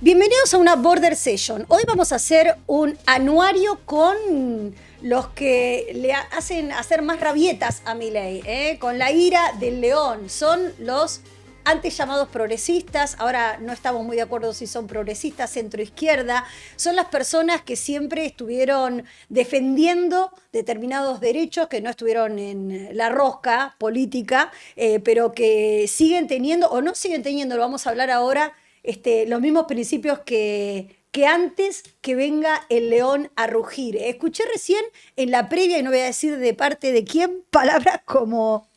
Bienvenidos a una Border Session. Hoy vamos a hacer un anuario con los que le hacen hacer más rabietas a Milei, con la ira del león. Son los antes llamados progresistas, ahora no estamos muy de acuerdo si son progresistas, centro-izquierda, son las personas que siempre estuvieron defendiendo determinados derechos, que no estuvieron en la rosca política, pero que siguen teniendo, o no siguen teniendo, lo vamos a hablar ahora, los mismos principios que antes que venga el león a rugir. Escuché recién en la previa, y no voy a decir de parte de quién, palabras como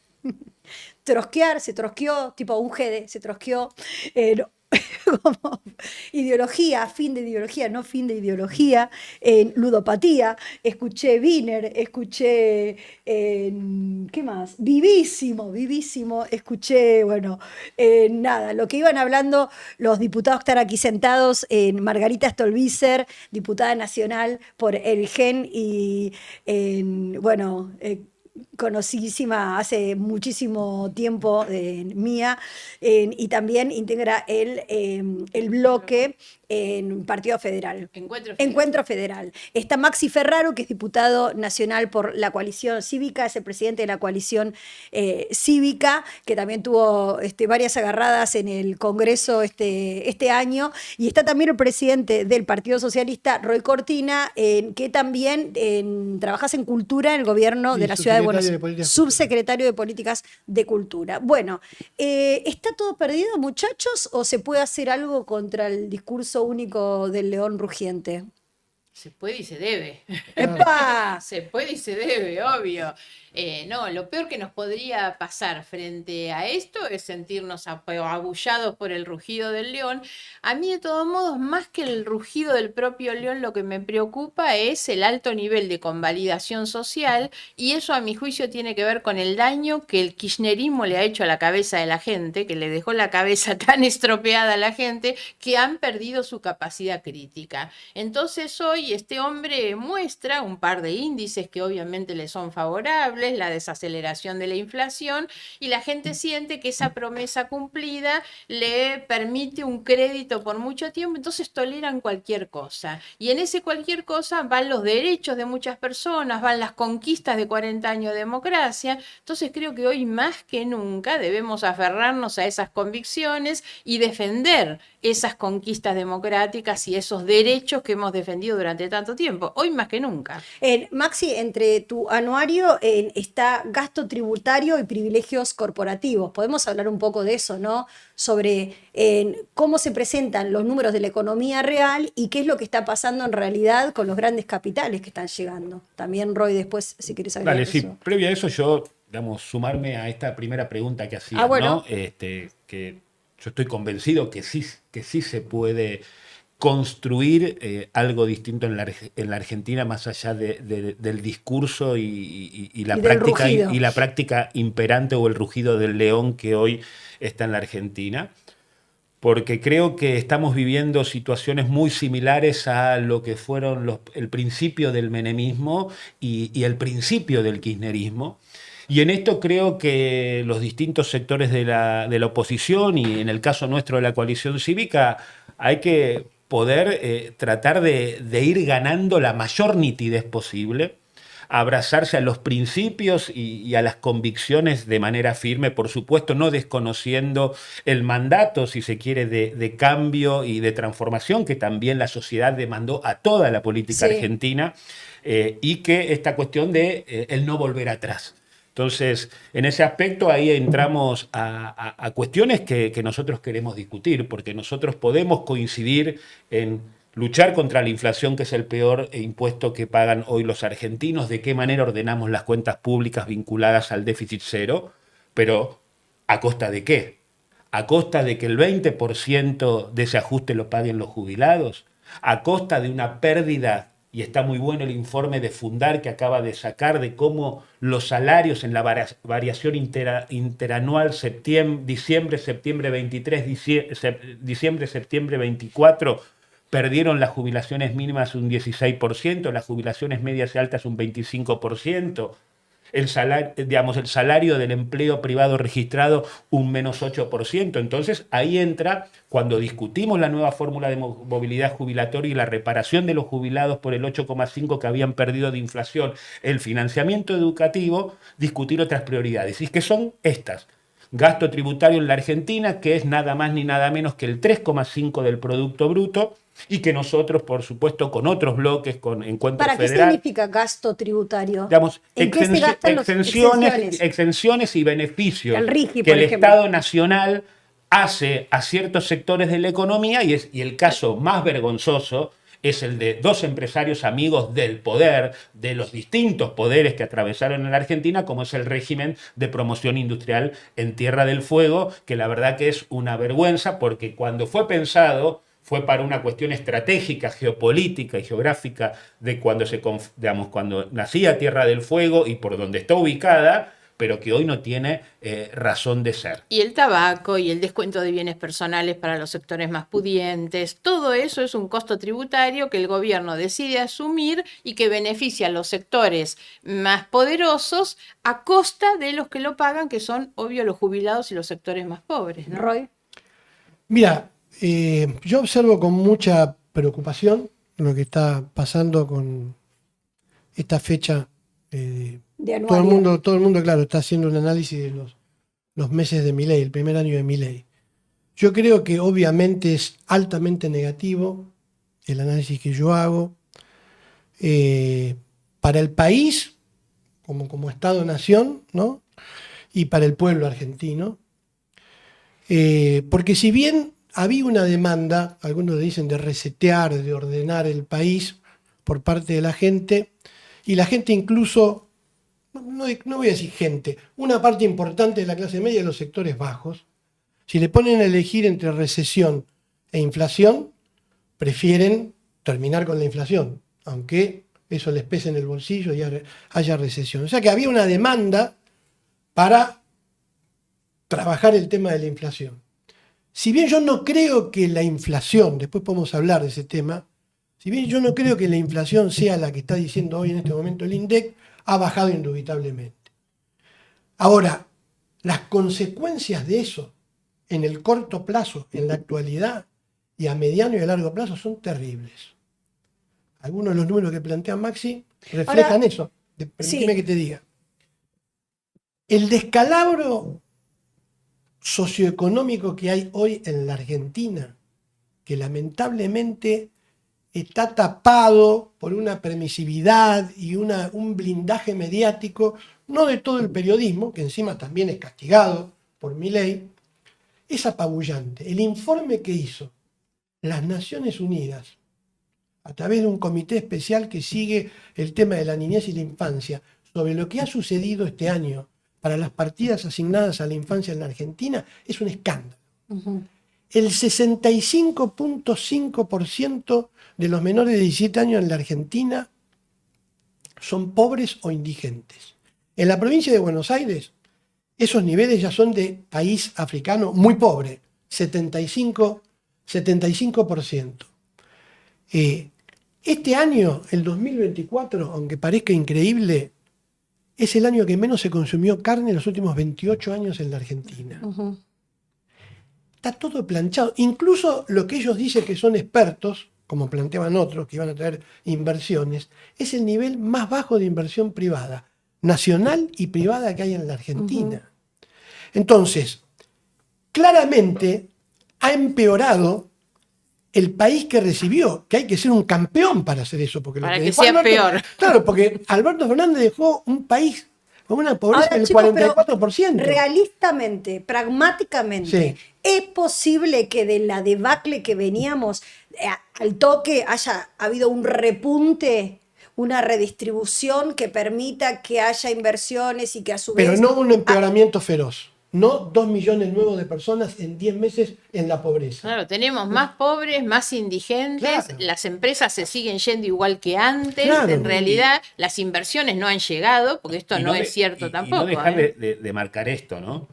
trosquear, se trosqueó, tipo un GD, se trosqueó, como ideología, fin de ideología, no fin de ideología, ludopatía, escuché Wiener, escuché, ¿qué más? Vivísimo, escuché, bueno, nada, lo que iban hablando los diputados que están aquí sentados, Margarita Stolbizer, diputada nacional por el GEN y, bueno, conocidísima hace muchísimo tiempo, mía, y también integra el bloque en Partido Federal. Encuentro Federal. Está Maxi Ferraro, que es diputado nacional por la coalición cívica, es el presidente de la coalición cívica, que también tuvo varias agarradas en el Congreso este año, y está también el presidente del Partido Socialista, Roy Cortina, que también trabajas en cultura en el gobierno de la ciudad de Buenos Aires, subsecretario de Políticas de Cultura. Bueno, ¿está todo perdido, muchachos, o se puede hacer algo contra el discurso único del león rugiente? Se puede y se debe. ¡Epa! Se puede y se debe, obvio. No, lo peor que nos podría pasar frente a esto es sentirnos abullados por el rugido del león. A mí, de todos modos, más que el rugido del propio león, lo que me preocupa es el alto nivel de convalidación social, y eso, a mi juicio, tiene que ver con el daño que el kirchnerismo le ha hecho a la cabeza de la gente, que le dejó la cabeza tan estropeada a la gente que han perdido su capacidad crítica. Entonces hoy este hombre muestra un par de índices que obviamente le son favorables, la desaceleración de la inflación, y la gente siente que esa promesa cumplida le permite un crédito por mucho tiempo, entonces toleran cualquier cosa. Y en ese cualquier cosa van los derechos de muchas personas, van las conquistas de 40 años de democracia. Entonces creo que hoy más que nunca debemos aferrarnos a esas convicciones y defender esas conquistas democráticas y esos derechos que hemos defendido durante tanto tiempo, hoy más que nunca. Maxi, entre tu anuario está gasto tributario y privilegios corporativos. Podemos hablar un poco de eso, ¿no? Sobre cómo se presentan los números de la economía real y qué es lo que está pasando en realidad con los grandes capitales que están llegando. También, Roy, después, si querés agregar Vale, eso. sí, previo a eso yo, digamos, sumarme a esta primera pregunta que hacías, bueno. ¿no? Que yo estoy convencido que sí se puede construir algo distinto en la Argentina, más allá del discurso y la práctica, y la práctica imperante o el rugido del león que hoy está en la Argentina. Porque creo que estamos viviendo situaciones muy similares a lo que fueron el principio del menemismo y el principio del kirchnerismo. Y en esto creo que los distintos sectores de la oposición, y en el caso nuestro de la coalición cívica, hay que poder tratar de ir ganando la mayor nitidez posible, abrazarse a los principios y a las convicciones de manera firme, por supuesto no desconociendo el mandato, si se quiere, de cambio y de transformación que también la sociedad demandó a toda la política argentina, y que esta cuestión de el no volver atrás. Entonces, en ese aspecto ahí entramos a cuestiones que nosotros queremos discutir, porque nosotros podemos coincidir en luchar contra la inflación, que es el peor impuesto que pagan hoy los argentinos, de qué manera ordenamos las cuentas públicas vinculadas al déficit cero, pero ¿a costa de qué? ¿A costa de que el 20% de ese ajuste lo paguen los jubilados? ¿A costa de una pérdida? Y está muy bueno el informe de Fundar que acaba de sacar de cómo los salarios en la variación interanual diciembre-septiembre 23, diciembre-septiembre 24, perdieron las jubilaciones mínimas un 16%, las jubilaciones medias y altas un 25%. el salario del empleo privado registrado un menos 8%. Entonces ahí entra, cuando discutimos la nueva fórmula de movilidad jubilatoria y la reparación de los jubilados por el 8,5% que habían perdido de inflación, el financiamiento educativo, discutir otras prioridades. Y es que son estas. Gasto tributario en la Argentina, que es nada más ni nada menos que el 3,5% del Producto Bruto, y que nosotros, por supuesto, con otros bloques, con Encuentro ¿Para qué Federal, significa gasto tributario? digamos, ¿En qué se gastan los exenciones y beneficios El RIGI, que por el ejemplo. Estado Nacional hace a ciertos sectores de la economía, y el caso más vergonzoso es el de dos empresarios amigos del poder, de los distintos poderes que atravesaron en la Argentina, como es el régimen de promoción industrial en Tierra del Fuego, que la verdad que es una vergüenza, porque cuando fue pensado fue para una cuestión estratégica, geopolítica y geográfica de cuando nacía Tierra del Fuego y por donde está ubicada, pero que hoy no tiene razón de ser. Y el tabaco y el descuento de bienes personales para los sectores más pudientes, todo eso es un costo tributario que el gobierno decide asumir y que beneficia a los sectores más poderosos a costa de los que lo pagan, que son, obvio, los jubilados y los sectores más pobres, ¿no? Roy. Mira, yo observo con mucha preocupación lo que está pasando con esta fecha. De anuario. Todo el mundo, claro, está haciendo un análisis de los meses de Milei, el primer año de Milei. Yo creo que obviamente es altamente negativo el análisis que yo hago. Para el país, como Estado-nación, ¿no? Y para el pueblo argentino. Porque si bien había una demanda, algunos dicen de resetear, de ordenar el país por parte de la gente, y la gente incluso, no voy a decir gente, una parte importante de la clase media de los sectores bajos, si le ponen a elegir entre recesión e inflación, prefieren terminar con la inflación, aunque eso les pese en el bolsillo y haya recesión. O sea que había una demanda para trabajar el tema de la inflación. Si bien yo no creo que la inflación, después podemos hablar de ese tema, si bien yo no creo que la inflación sea la que está diciendo hoy en este momento el INDEC, ha bajado indubitablemente. Ahora, las consecuencias de eso en el corto plazo, en la actualidad, y a mediano y a largo plazo son terribles. Algunos de los números que plantea Maxi reflejan Ahora, eso. Permíteme sí. que te diga. El descalabro socioeconómico que hay hoy en la Argentina, que lamentablemente está tapado por una permisividad y un blindaje mediático, no de todo el periodismo, que encima también es castigado por Milei, es apabullante. El informe que hizo las Naciones Unidas a través de un comité especial que sigue el tema de la niñez y la infancia sobre lo que ha sucedido este año para las partidas asignadas a la infancia en la Argentina es un escándalo. Uh-huh. El 65.5% de los menores de 17 años en la Argentina son pobres o indigentes. En la provincia de Buenos Aires, esos niveles ya son de país africano muy pobre, 75%. Este año, el 2024, aunque parezca increíble, es el año que menos se consumió carne en los últimos 28 años en la Argentina. Uh-huh. Está todo planchado. Incluso lo que ellos dicen que son expertos, como planteaban otros, que iban a traer inversiones, es el nivel más bajo de inversión privada, nacional y privada que hay en la Argentina. Uh-huh. Entonces, claramente ha empeorado el país que recibió, que hay que ser un campeón para hacer eso. Porque para lo que dejó sea Alberto, peor. Claro, porque Alberto Fernández dejó un país con una pobreza Ahora, del chicos, 44%. pero realistamente, pragmáticamente, Sí. ¿es posible que de la debacle que veníamos al toque haya habido un repunte, una redistribución que permita que haya inversiones y que a su Pero vez... no un empeoramiento feroz. No 2 millones nuevos de personas en 10 meses en la pobreza. Claro, tenemos más pobres, más indigentes, Claro. las empresas se siguen yendo igual que antes, Claro. en realidad las inversiones no han llegado, porque esto no es cierto tampoco. Y no dejar ¿eh? de marcar esto, ¿no?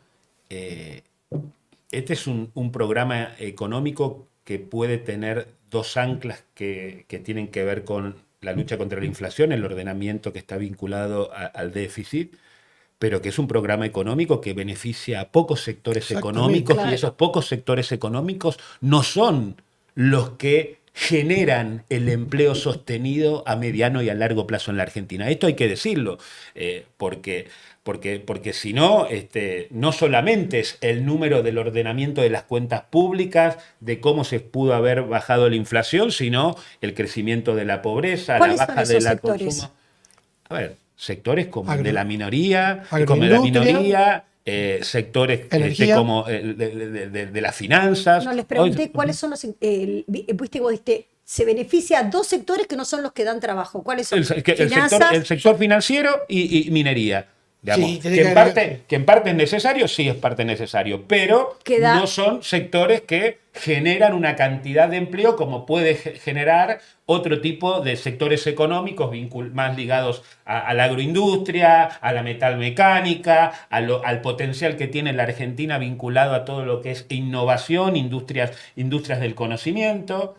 Este es un programa económico que puede tener dos anclas que tienen que ver con la lucha contra la inflación, el ordenamiento que está vinculado al déficit, pero que es un programa económico que beneficia a pocos sectores Exactamente, económicos, claro. y esos pocos sectores económicos no son los que generan el empleo sostenido a mediano y a largo plazo en la Argentina. Esto hay que decirlo, porque si no, no solamente es el número del ordenamiento de las cuentas públicas, de cómo se pudo haber bajado la inflación, sino el crecimiento de la pobreza, la ¿Cuáles son baja esos de la sectores? consumo. A ver, sectores como el de Agro- la minoría, agroindustria, sectores energía. como de las finanzas. No, les pregunté cuáles son los. Viste, vos diste, se beneficia a dos sectores que no son los que dan trabajo. ¿Cuáles son? Finanzas. El sector financiero y minería. Digamos, Sí, tenés que agregar- que en parte es necesario, sí es parte necesario, pero Que da- no son sectores que generan una cantidad de empleo como puede generar otro tipo de sectores económicos más ligados a la agroindustria, a la metalmecánica, al potencial que tiene la Argentina vinculado a todo lo que es innovación, industrias del conocimiento.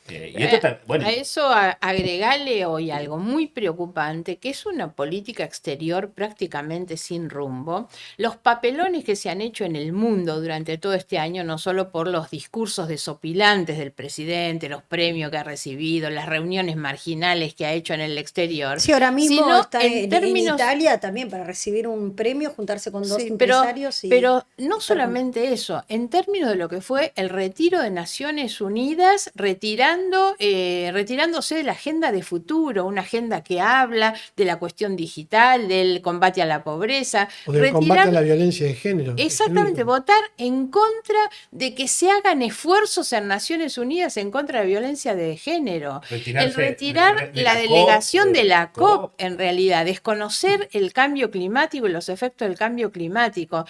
Y esto bueno. A eso agregale hoy algo muy preocupante, que es una política exterior prácticamente sin rumbo. Los papelones que se han hecho en el mundo durante todo este año, no solo por los discursos desopilantes del presidente, los premios que ha recibido, las reuniones marginales que ha hecho en el exterior, Sí, ahora mismo sino está en Italia también para recibir un premio, juntarse con dos Sí, empresarios. pero no solamente eso, en términos de lo que fue el retiro de Naciones Unidas, retirándose de la agenda de futuro, una agenda que habla de la cuestión digital, del combate a la pobreza, O del combate a retirar- la violencia de género. Exactamente, votar en contra de que se hagan esfuerzos en Naciones Unidas en contra de la violencia de género. El retirar la delegación de la COP, en realidad, desconocer el cambio climático y los efectos del cambio climático.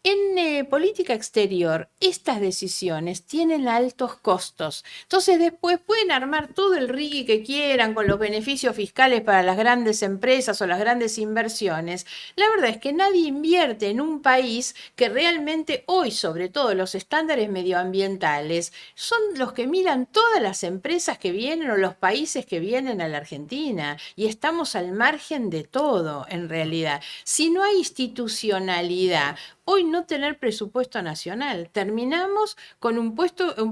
En política exterior, estas decisiones tienen altos costos. Entonces, después pueden armar todo el rigui que quieran con los beneficios fiscales para las grandes empresas o las grandes inversiones. La verdad es que nadie invierte en un país que realmente hoy, sobre todo los estándares medioambientales, son los que miran todas las empresas que vienen o los países que vienen a la Argentina. Y estamos al margen de todo, en realidad. Si no hay institucionalidad, hoy no tener presupuesto nacional. Terminamos con un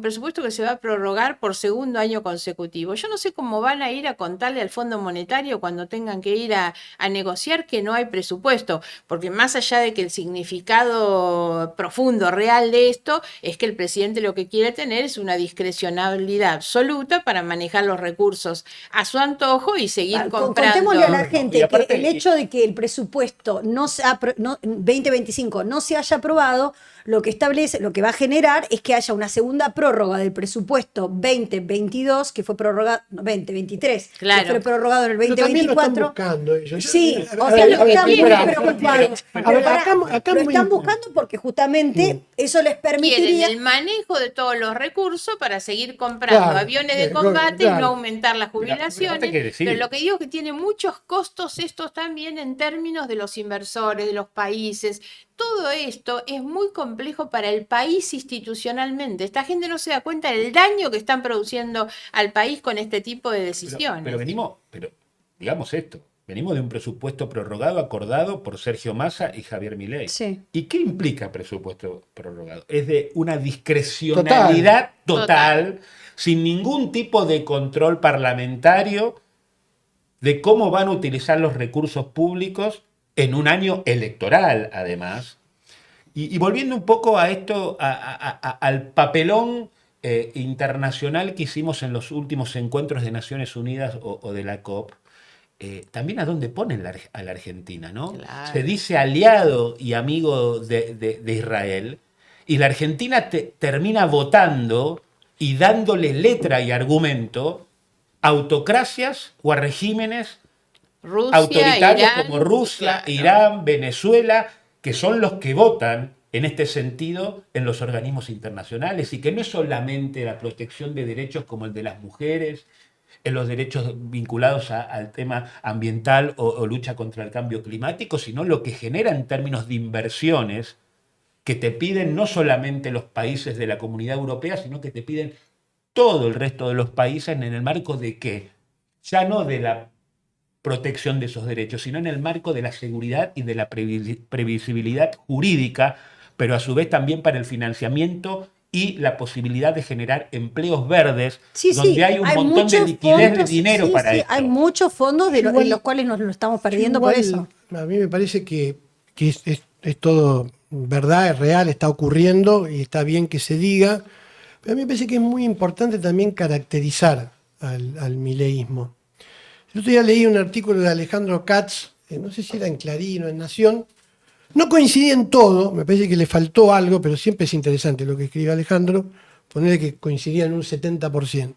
presupuesto que se va a prorrogar por segundo año consecutivo. Yo no sé cómo van a ir a contarle al Fondo Monetario cuando tengan que ir a negociar que no hay presupuesto, porque más allá de que el significado profundo, real de esto, es que el presidente lo que quiere tener es una discrecionalidad absoluta para manejar los recursos a su antojo y seguir comprando. Contémosle a la gente Y aparte- que el hecho de que el presupuesto 2025 no se haya aprobado, lo que establece, lo que va a generar es que haya una segunda prórroga del presupuesto 2022, que fue prorrogado, no, 2023, Claro. que fue prorrogado en el Pero también lo están 2024. buscando ellos. Sí, A o ver, sea, a lo ver, están muy espera, preocupados. a ver, Pero pará, acá lo muy- están buscando porque justamente eso les Quieren permitiría. el manejo de todos los recursos para seguir comprando Claro, aviones de bien, combate y claro. no aumentar las Pero jubilaciones. hay que decir- Pero lo que digo es que tiene muchos costos estos también en términos de los inversores, de los países. Todo esto es muy complejo para el país institucionalmente. Esta gente no se da cuenta del daño que están produciendo al país con este tipo de decisiones. Pero digamos esto, venimos de un presupuesto prorrogado acordado por Sergio Massa y Javier Milei. Sí. ¿Y qué implica presupuesto prorrogado? Es de una discrecionalidad total, sin ningún tipo de control parlamentario de cómo van a utilizar los recursos públicos en un año electoral, además. Y volviendo un poco a esto, al papelón internacional que hicimos en los últimos encuentros de Naciones Unidas o de la COP, también a dónde ponen a la Argentina, ¿no? Claro. Se dice aliado y amigo de Israel, y la Argentina termina votando y dándole letra y argumento a autocracias o a regímenes Rusia, autoritarios Irán, como Rusia, claro. Irán, Venezuela, que son los que votan en este sentido en los organismos internacionales, y que no es solamente la protección de derechos como el de las mujeres, en los derechos vinculados al tema ambiental o lucha contra el cambio climático, sino lo que genera en términos de inversiones que te piden no solamente los países de la Comunidad Europea, sino que te piden todo el resto de los países en el marco de qué, ya no de la protección de esos derechos, sino en el marco de la seguridad y de la previsibilidad jurídica, pero a su vez también para el financiamiento y la posibilidad de generar empleos verdes, donde hay un montón de liquidez de dinero para esto. Hay muchos fondos de Igual- los cuales nos lo estamos perdiendo por eso. A mí me parece que es todo verdad, es real, está ocurriendo y está bien que se diga. Pero a mí me parece que es muy importante también caracterizar al mileísmo. El otro día leí un artículo de Alejandro Katz, no sé si era en Clarín o en Nación. No coincidía en todo, me parece que le faltó algo, pero siempre es interesante lo que escribe Alejandro, ponerle que coincidía en un 70%.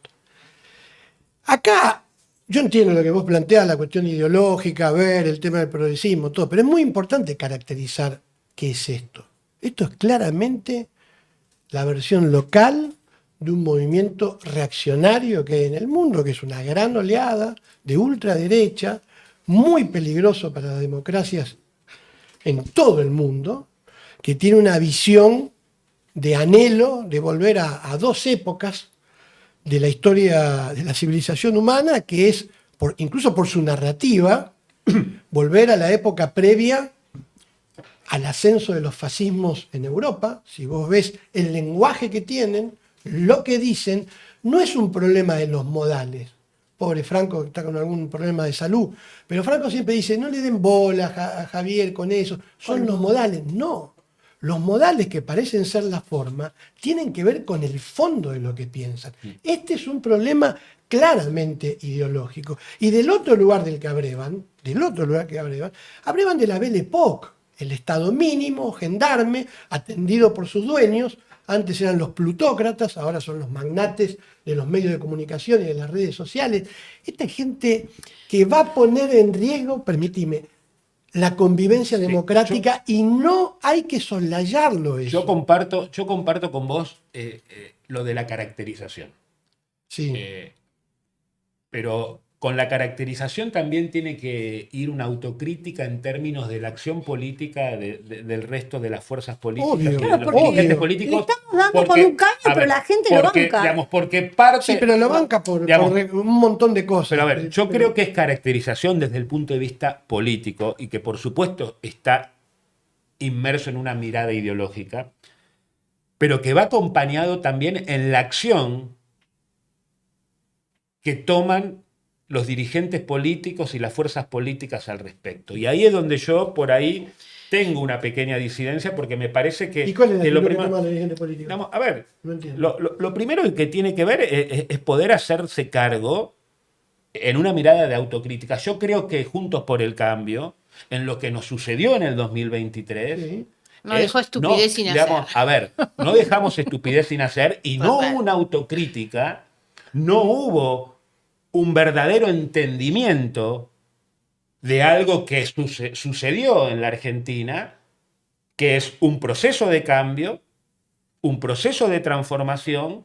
Acá, yo entiendo lo que vos planteás, la cuestión ideológica, ver el tema del progresismo, todo, pero es muy importante caracterizar qué es esto. Esto es claramente la versión local de un movimiento reaccionario que hay en el mundo, que es una gran oleada de ultraderecha, muy peligroso para las democracias en todo el mundo, que tiene una visión de anhelo de volver a dos épocas de la historia de la civilización humana, que es, incluso por su narrativa, volver a la época previa al ascenso de los fascismos en Europa. Si vos ves el lenguaje que tienen, lo que dicen, no es un problema de los modales. Pobre Franco que está con algún problema de salud, pero Franco siempre dice, no le den bola a Javier con eso, son los modales. No, los modales que parecen ser la forma tienen que ver con el fondo de lo que piensan. Este es un problema claramente ideológico. Y del otro lugar del que abrevan, abrevan de la Belle Époque, el Estado mínimo, gendarme, atendido por sus dueños. Antes eran los plutócratas, ahora son los magnates de los medios de comunicación y de las redes sociales. Esta gente que va a poner en riesgo, permíteme, la convivencia democrática y no hay que soslayarlo eso. Yo comparto con vos lo de la caracterización. Sí. Pero con la caracterización también tiene que ir una autocrítica en términos de la acción política del resto de las fuerzas políticas. Obvio. y de Claro, los porque dirigentes le políticos. estamos dando Porque, con un caño, a ver, pero la gente lo banca. Digamos, porque parte... Sí, pero lo banca por un montón de cosas. Pero a ver, yo creo que es caracterización desde el punto de vista político y que por supuesto está inmerso en una mirada ideológica, pero que va acompañado también en la acción que toman los dirigentes políticos y las fuerzas políticas al respecto. Y ahí es donde yo, por ahí, tengo una pequeña disidencia porque me parece que... ¿Y cuál es la lo actitud que primero- toma la dirigente política? Vamos, a ver, No entiendo. lo primero que tiene que ver es poder hacerse cargo en una mirada de autocrítica. Yo creo que Juntos por el Cambio, en lo que nos sucedió en el 2023... Sí. No dejó estupidez sin hacer. A ver, no dejamos estupidez sin hacer y no Total. hubo una autocrítica, no hubo un verdadero entendimiento de algo que sucedió en la Argentina, que es un proceso de cambio, un proceso de transformación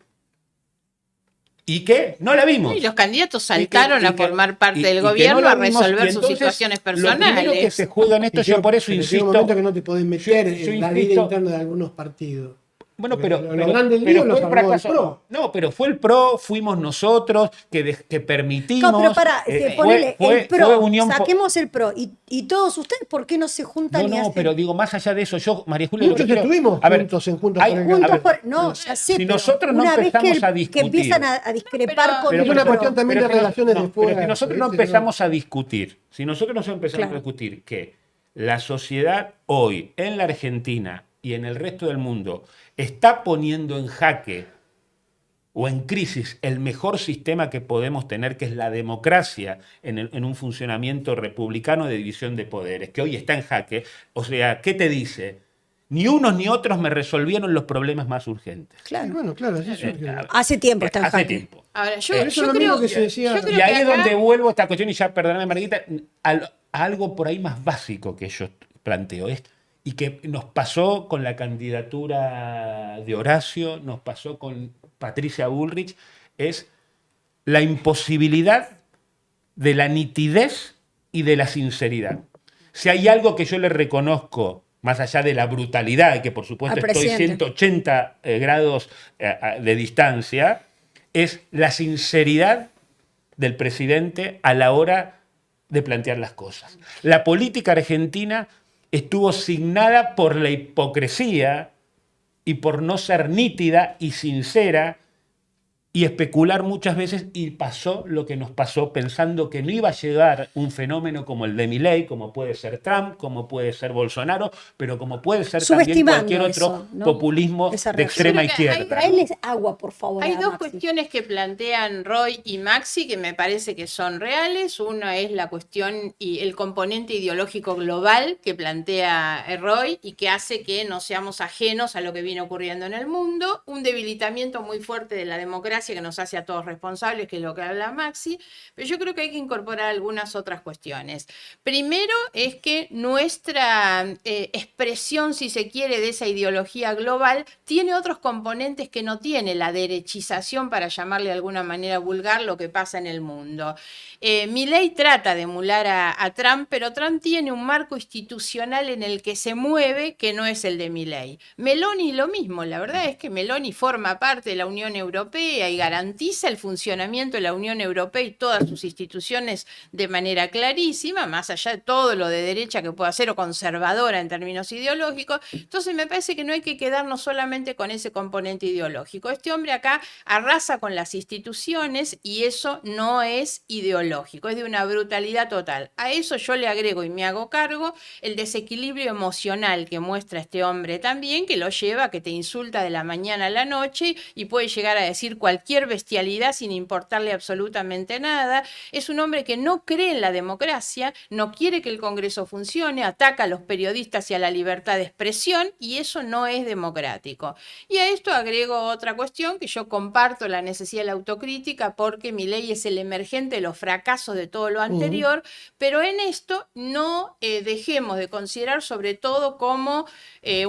y que no la vimos. Y los candidatos saltaron a formar parte del y que no gobierno la a vimos, resolver y sus entonces, situaciones Lo primero que personales. se juega en esto, yo por eso Pero llega insisto. un momento que no te podés meter yo en la vida insisto- interna de algunos partidos. Bueno, Porque pero, lo pero- grande del pero lío lo fue el salvó el fracaso. PRO. No, pero fue el PRO, fuimos nosotros que permitimos. No, pero para, ponele fue el PRO, Unión saquemos el PRO. Y todos ustedes, ¿por qué no se juntan y No, hacen? pero digo, más allá de eso, yo, María Julia, lo Muchos que quiero- estuvimos a ver, juntos en Juntos hay- por el a Cambio. ver, No, ya sé, si pero nosotros no una vez empezamos a que discutir, empiezan a discrepar Pero- con pero el es una PRO. cuestión también pero de si no- relaciones de pero fuerza, si nosotros no ¿viste? empezamos a discutir, si nosotros no empezamos Claro. a discutir que la sociedad hoy en la Argentina y en el resto del mundo está poniendo en jaque o en crisis el mejor sistema que podemos tener, que es la democracia en un funcionamiento republicano de división de poderes, que hoy está en jaque. O sea, ¿qué te dice? Ni unos ni otros me resolvieron los problemas más urgentes. Y Claro. bueno, claro, así surge. Hace tiempo está en Hace jaque. tiempo. Ahora, yo, Por eso yo lo creo mismo que se decía- yo creo Y ahí que es acá- donde vuelvo a esta cuestión, y ya perdóname, Margarita, a algo por ahí más básico que yo planteo. Y que nos pasó con la candidatura de Horacio, nos pasó con Patricia Bullrich, es la imposibilidad de la nitidez y de la sinceridad. Si hay algo que yo le reconozco, más allá de la brutalidad, que por supuesto Al estoy presidente. 180 grados de distancia, es la sinceridad del presidente a la hora de plantear las cosas. La política argentina estuvo signada por la hipocresía y por no ser nítida y sincera y especular muchas veces, y pasó lo que nos pasó pensando que no iba a llegar un fenómeno como el de Milei, como puede ser Trump, como puede ser Bolsonaro, pero como puede ser también Subestimando cualquier otro eso, ¿no? populismo Esa de extrema reacción. izquierda. Traerles agua, por favor. Hay a dos Maxi. cuestiones que plantean Roy y Maxi que me parece que son reales. Una es la cuestión y el componente ideológico global que plantea Roy y que hace que no seamos ajenos a lo que viene ocurriendo en el mundo. Un debilitamiento muy fuerte de la democracia que nos hace a todos responsables, que es lo que habla Maxi. Pero yo creo que hay que incorporar algunas otras cuestiones. Primero es que nuestra expresión, si se quiere, de esa ideología global tiene otros componentes que no tiene la derechización, para llamarle de alguna manera vulgar, lo que pasa en el mundo. Milei trata de emular a Trump, pero Trump tiene un marco institucional en el que se mueve que no es el de Milei. Meloni lo mismo, la verdad es que Meloni forma parte de la Unión Europea y garantiza el funcionamiento de la Unión Europea y todas sus instituciones de manera clarísima, más allá de todo lo de derecha que pueda ser o conservadora en términos ideológicos. Entonces me parece que no hay que quedarnos solamente con ese componente ideológico. Este hombre acá arrasa con las instituciones y eso no es ideológico, es de una brutalidad total. A eso yo le agrego y me hago cargo el desequilibrio emocional que muestra este hombre también, que lo lleva a que te insulta de la mañana a la noche y puede llegar a decir cualquier bestialidad sin importarle absolutamente nada. Es un hombre que no cree en la democracia, no quiere que el Congreso funcione, ataca a los periodistas y a la libertad de expresión, y eso no es democrático. Y a esto agrego otra cuestión, que yo comparto la necesidad de la autocrítica, porque Milei es el emergente de los fracasos de todo lo anterior, pero en esto no dejemos de considerar sobre todo como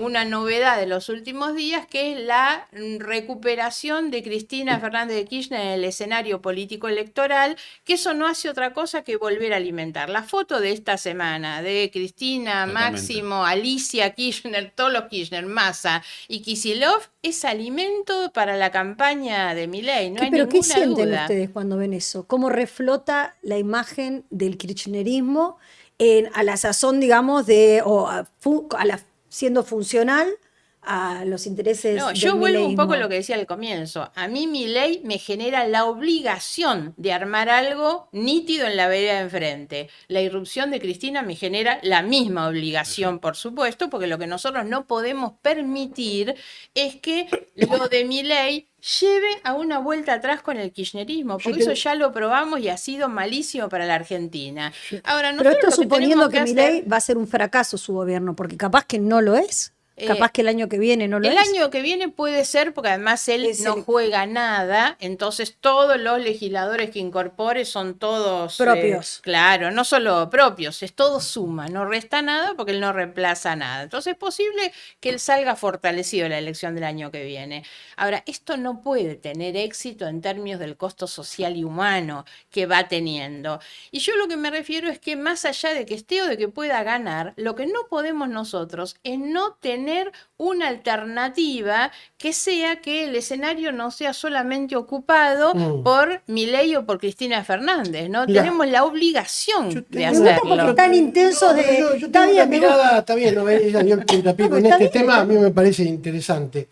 una novedad de los últimos días, que es la recuperación de Cristina Fernández de Kirchner en el escenario político electoral, que eso no hace otra cosa que volver a alimentar. La foto de esta semana de Cristina, Totalmente. Máximo, Alicia Kirchner, todos los Kirchner, Massa y Kicillof es alimento para la campaña de Milei, no hay ¿Pero qué ninguna sienten duda. ustedes cuando ven eso? ¿Cómo reflota la imagen del kirchnerismo a la sazón, digamos, siendo funcional a los intereses No, del yo vuelvo un poco a mileísmo? lo que decía al comienzo. A mí mi ley me genera la obligación de armar algo nítido en la vereda de enfrente. La irrupción de Cristina me genera la misma obligación, por supuesto, porque lo que nosotros no podemos permitir es que lo de mi ley lleve a una vuelta atrás con el kirchnerismo, porque eso ya lo probamos y ha sido malísimo para la Argentina. Ahora, Pero esto nosotros lo que suponiendo tenemos que hacer- Milei va a ser un fracaso su gobierno, porque capaz que no lo es. Capaz que el año que viene no lo El es. año que viene puede ser, porque además él Es no el- juega nada, entonces todos los legisladores que incorpore son todos Propios. claro, no solo propios, es todo suma, no resta nada porque él no reemplaza nada. Entonces es posible que él salga fortalecido en la elección del año que viene. Ahora, esto no puede tener éxito en términos del costo social y humano que va teniendo. Y yo lo que me refiero es que más allá de que esté o de que pueda ganar, lo que no podemos nosotros es no tener una alternativa que sea que el escenario no sea solamente ocupado por Milei o por Cristina Fernández, ¿no? Mirá, Tenemos la obligación yo de tengo- Me gusta hacerlo. porque están intensos de. Yo Está tengo una bien, me mirada, está bien, ¿no? Ella dio el puntapié No, con está este bien, tema, está a mí me parece interesante.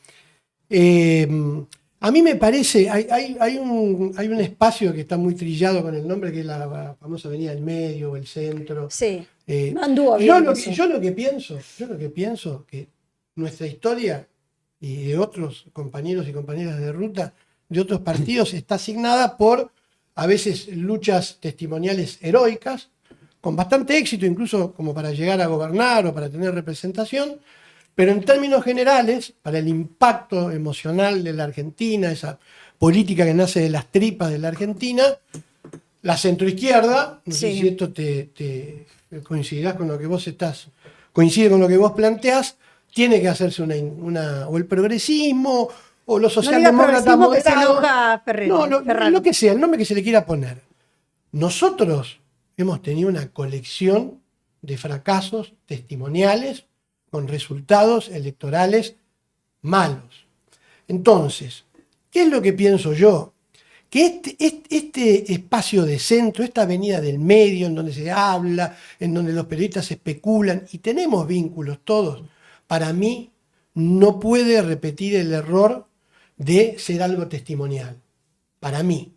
A mí me parece, hay un espacio que está muy trillado con el nombre, que es la famosa Avenida del Medio o el centro. Sí. Eh, No anduvo yo bien lo eso. que, yo lo que pienso que nuestra historia y de otros compañeros y compañeras de ruta de otros partidos está asignada por a veces luchas testimoniales heroicas, con bastante éxito, incluso como para llegar a gobernar o para tener representación, pero en términos generales, para el impacto emocional de la Argentina, esa política que nace de las tripas de la Argentina, la centroizquierda, no sé Sí. si esto te coincidirás con lo que vos coincide con lo que vos planteás, tiene que hacerse o el progresismo, o los No diga socialdemócratas progresismo que se moderados. enoja Ferrero. No, lo que sea, el nombre que se le quiera poner. Nosotros hemos tenido una colección de fracasos testimoniales con resultados electorales malos. Entonces, ¿qué es lo que pienso yo? que este espacio de centro, esta avenida del medio en donde se habla, en donde los periodistas especulan y tenemos vínculos todos, para mí no puede repetir el error de ser algo testimonial. Para mí.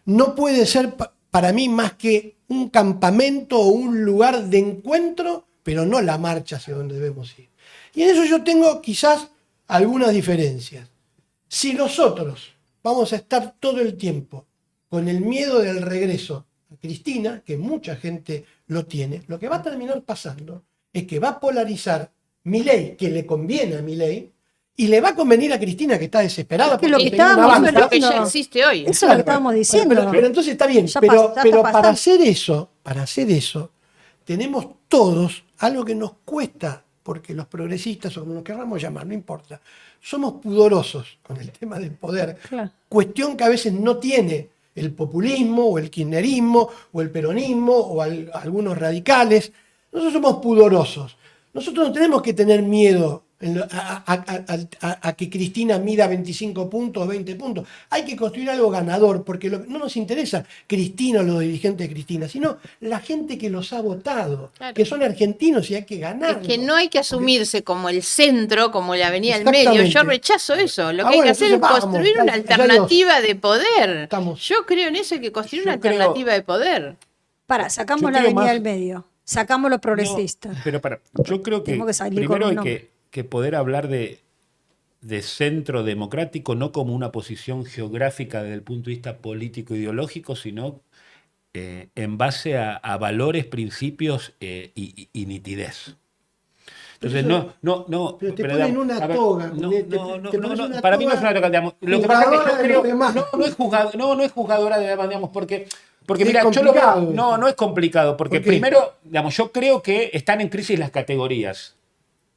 No puede ser para mí más que un campamento o un lugar de encuentro, pero no la marcha hacia donde debemos ir. Y en eso yo tengo quizás algunas diferencias. Si nosotros vamos a estar todo el tiempo con el miedo del regreso a Cristina, que mucha gente lo tiene, lo que va a terminar pasando es que va a polarizar Milei, que le conviene a Milei, y le va a convenir a Cristina, que está desesperada. Es que lo porque que tenga una estábamos Eso es lo que hablando. ya existe hoy. Eso es lo que estábamos diciendo. Pero entonces está bien, Ya pero está para hacer eso, tenemos todos algo que nos cuesta, porque los progresistas, o como nos queramos llamar, no importa, somos pudorosos con el tema del poder. Claro. Cuestión que a veces no tiene el populismo, o el kirchnerismo, o el peronismo, o algunos radicales. Nosotros somos pudorosos. Nosotros no tenemos que tener miedo a que Cristina mida 25 puntos, 20 puntos. Hay que construir algo ganador, porque no nos interesa Cristina o los dirigentes de Cristina, sino la gente que los ha votado, Claro. que son argentinos y hay que ganar. Es que no hay que asumirse como el centro, como la avenida del medio. Exactamente. Yo rechazo eso. Lo que hay Bueno, que hacer es entonces construir vamos, una allá alternativa de poder. Estamos. Yo creo en eso, hay que construir Yo una creo- alternativa de poder. Sacamos Yo la creo avenida más- del medio. Sacamos los progresistas. No, pero yo creo que Tenemos que salir con primero un hay nombre. que poder hablar de centro democrático no como una posición geográfica desde el punto de vista político-ideológico, sino en base a valores, principios y nitidez. Entonces, Pero no. te ponen una a ver, toga. No, te no, pones no, una para mí no toga es una toga, digamos. Lo que pasa es que jugadora yo de creo. los demás. No es juzgadora de demás, digamos, porque Es mira, yo lo complicado veo. eso. No es complicado, porque ¿Por qué? primero, digamos, yo creo que están en crisis las categorías.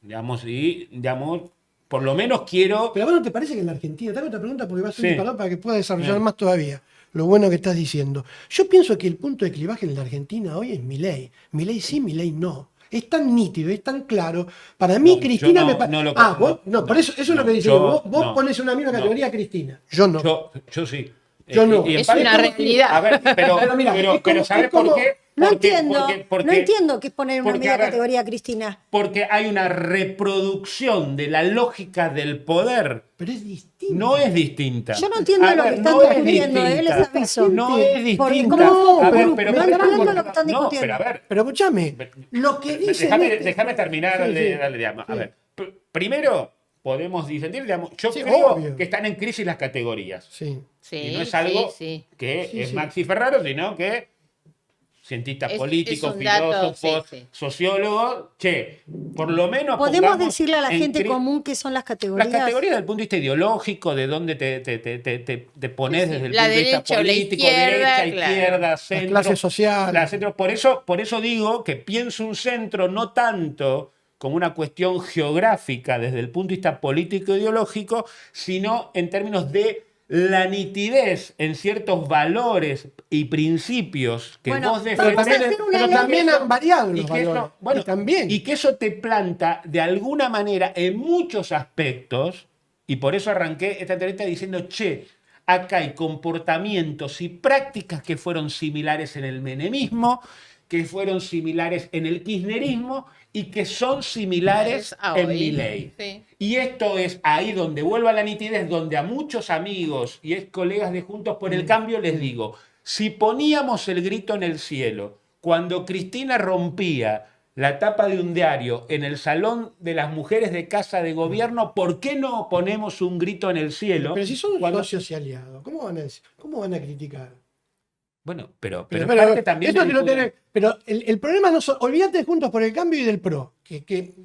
Digamos, y, digamos, por lo menos quiero. Pero a vos no te parece que en la Argentina, te hago otra pregunta porque va a ser un Sí. disparador para que pueda desarrollar Sí. más todavía lo bueno que estás diciendo. Yo pienso que el punto de clivaje en la Argentina hoy es Milei. Milei sí, Milei no. Es tan nítido, es tan claro. Para mí, No, Cristina yo me parece. no lo- Vos, no, por eso es lo que dice. yo Vos no. pones una misma No. categoría a Cristina. Yo no. Yo sí. Yo no. en Es parte- una realidad. A ver, Pero mira, es como- ¿sabes es como- por qué? No Porque- entiendo. porque- No entiendo qué es poner una porque, media a ver, categoría a Cristina. Porque hay una reproducción de la lógica del poder. Pero es distinto. No es distinta. Yo no entiendo A lo ver, que están no es discutiendo, distinta. les aviso. No es distinta. Porque ¿cómo? A ver, No, pero no espera, entiendo porque- lo que están no, discutiendo. pero a ver, Pero escúchame, lo que dice. déjame terminar, Sí, sí. dale, digamos. A Sí. ver, primero podemos disentir, digamos, yo Sí, creo obvio. que están en crisis las categorías. Sí. Sí, Y no es algo sí. que Sí, es sí. Maxi Ferraro, sino que cientistas Es políticos, un dato, filósofos, sí. sociólogos, por lo menos Podemos pongamos decirle a la en gente cri- común qué son las las categorías. categorías desde el punto de vista ideológico, de dónde te pones Sí, sí. desde el La punto de vista derecha o la político, izquierda, derecha, claro. izquierda, La centro. clase social. la centro. Por eso digo que pienso un centro no tanto como una cuestión geográfica desde el punto de vista político-ideológico, sino en términos de la nitidez en ciertos valores y principios que Bueno, vos vamos a defendés. hacer una Pero ley. también han variado Y los que, valores. eso, bueno, Y también. y que eso te planta de alguna manera en muchos aspectos, y por eso arranqué esta entrevista diciendo, che, acá hay comportamientos y prácticas que fueron similares en el menemismo, que fueron similares en el kirchnerismo y que son similares A en hoy, Milei. sí. Y esto es ahí donde vuelvo a la nitidez, donde a muchos amigos y ex colegas de Juntos por el Cambio les digo, si poníamos el grito en el cielo, cuando Cristina rompía la tapa de un diario en el Salón de las Mujeres de Casa de Gobierno, ¿por qué no ponemos un grito en el cielo? Pero si son cuando- socios y aliados, ¿cómo van a criticar? Bueno, pero Pero, en parte también eso de sí lo disputa. tenés- pero el problema no son, olvídate de Juntos por el Cambio y del PRO, que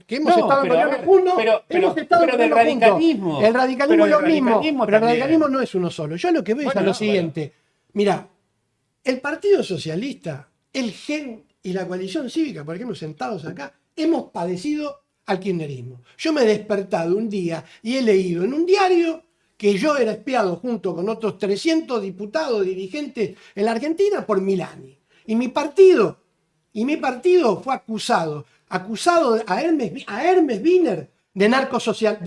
hemos No, estado en pero a gobierno ver, juntos, pero hemos estado en del gobierno juntos. radicalismo. El radicalismo Pero es lo del mismo, radicalismo pero el también. radicalismo no es uno solo. Yo lo que veo es Bueno, lo siguiente. Mira, el Partido Socialista, el GEN y la coalición cívica, por ejemplo, sentados acá, hemos padecido al kirchnerismo. Yo me he despertado un día y he leído en un diario que yo era espiado junto con otros 300 diputados, dirigentes en la Argentina por Milani. Y mi partido fue acusado a Hermes Wiener de